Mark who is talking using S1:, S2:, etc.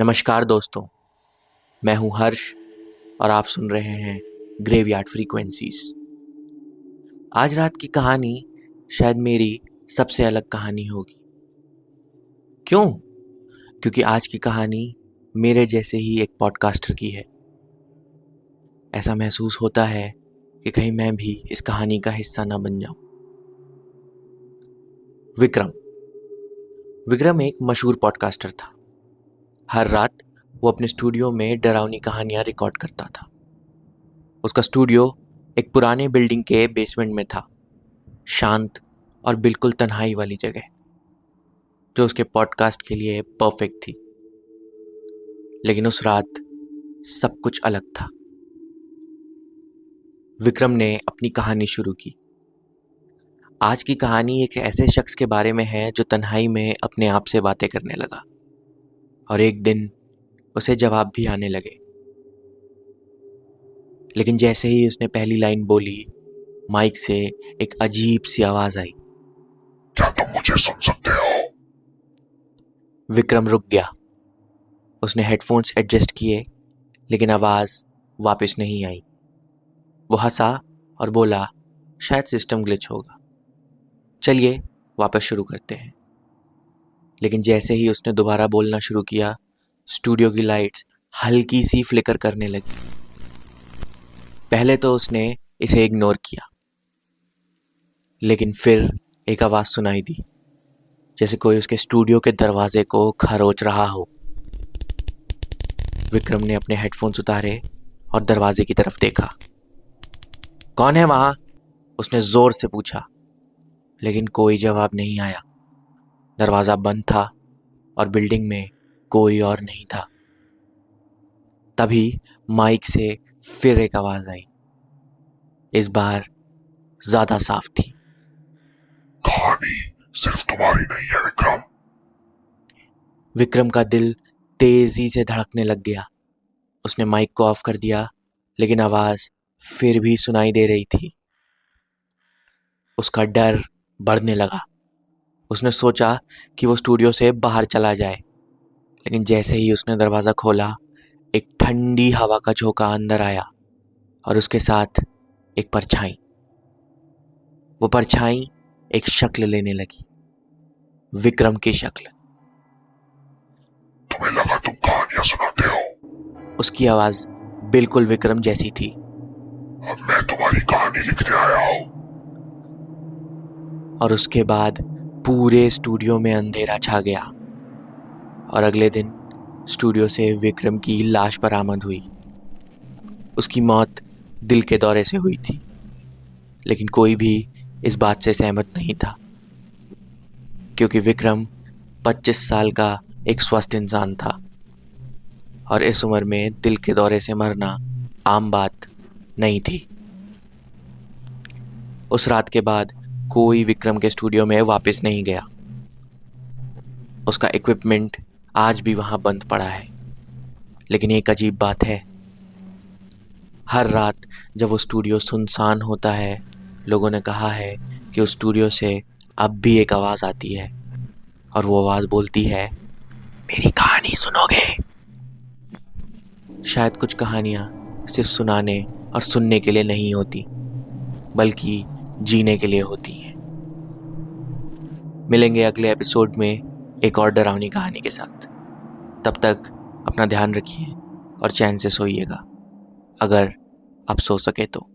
S1: नमस्कार दोस्तों, मैं हूं हर्ष और आप सुन रहे हैं ग्रेवयार्ड फ्रीक्वेंसीज। आज रात की कहानी शायद मेरी सबसे अलग कहानी होगी। क्यों? क्योंकि आज की कहानी मेरे जैसे ही एक पॉडकास्टर की है। ऐसा महसूस होता है कि कहीं मैं भी इस कहानी का हिस्सा ना बन जाऊं। विक्रम एक मशहूर पॉडकास्टर था। हर रात वो अपने स्टूडियो में डरावनी कहानियां रिकॉर्ड करता था। उसका स्टूडियो एक पुराने बिल्डिंग के बेसमेंट में था, शांत और बिल्कुल तन्हाई वाली जगह, जो उसके पॉडकास्ट के लिए परफेक्ट थी। लेकिन उस रात सब कुछ अलग था। विक्रम ने अपनी कहानी शुरू की। आज की कहानी एक ऐसे शख्स के बारे में है जो तन्हाई में अपने आप से बातें करने लगा और एक दिन उसे जवाब भी आने लगे। लेकिन जैसे ही उसने पहली लाइन बोली, माइक से एक अजीब सी आवाज आई।
S2: क्या तुम मुझे सुन सकते हो?
S1: विक्रम रुक गया। उसने हेडफोन्स एडजस्ट किए, लेकिन आवाज वापस नहीं आई। वो हंसा और बोला, शायद सिस्टम ग्लिच होगा, चलिए वापस शुरू करते हैं। लेकिन जैसे ही उसने दोबारा बोलना शुरू किया, स्टूडियो की लाइट्स हल्की सी फ्लिकर करने लगी। पहले तो उसने इसे इग्नोर किया, लेकिन फिर एक आवाज सुनाई दी, जैसे कोई उसके स्टूडियो के दरवाजे को खरोच रहा हो। विक्रम ने अपने हेडफोन्स उतारे और दरवाजे की तरफ देखा। कौन है वहां? उसने जोर से पूछा, लेकिन कोई जवाब नहीं आया। दरवाजा बंद था और बिल्डिंग में कोई और नहीं था। तभी माइक से फिर एक आवाज आई। इस बार ज्यादा साफ थी।
S2: कहानी सिर्फ तुम्हारी नहीं है विक्रम।
S1: विक्रम का दिल तेजी से धड़कने लग गया। उसने माइक को ऑफ कर दिया, लेकिन आवाज फिर भी सुनाई दे रही थी। उसका डर बढ़ने लगा। उसने सोचा कि वो स्टूडियो से बाहर चला जाए, लेकिन जैसे ही उसने दरवाज़ा खोला, एक ठंडी हवा का झोंका अंदर आया और उसके साथ एक परछाई। वो परछाई एक शक्ल लेने लगी, विक्रम की शक्ल।
S2: तुम्हें लगा तुम कहानियां सुनाते हो?
S1: उसकी आवाज़ बिल्कुल विक्रम जैसी थी।
S2: अब मैं तुम्हारी कहानी लिखने आया हूं।
S1: और उसके बाद पूरे स्टूडियो में अंधेरा छा गया और अगले दिन स्टूडियो से विक्रम की लाश बरामद हुई। उसकी मौत दिल के दौरे से हुई थी, लेकिन कोई भी इस बात से सहमत नहीं था, क्योंकि विक्रम 25 साल का एक स्वस्थ इंसान था और इस उम्र में दिल के दौरे से मरना आम बात नहीं थी। उस रात के बाद कोई विक्रम के स्टूडियो में वापस नहीं गया। उसका इक्विपमेंट आज भी वहाँ बंद पड़ा है। लेकिन एक अजीब बात है, हर रात जब वो स्टूडियो सुनसान होता है, लोगों ने कहा है कि उस स्टूडियो से अब भी एक आवाज़ आती है और वो आवाज़ बोलती है, मेरी कहानी सुनोगे? शायद कुछ कहानियाँ सिर्फ सुनाने और सुनने के लिए नहीं होती, बल्कि जीने के लिए होती हैं। मिलेंगे अगले एपिसोड में एक और डरावनी कहानी के साथ। तब तक अपना ध्यान रखिए और चैन से सोइएगा, अगर आप सो सके तो।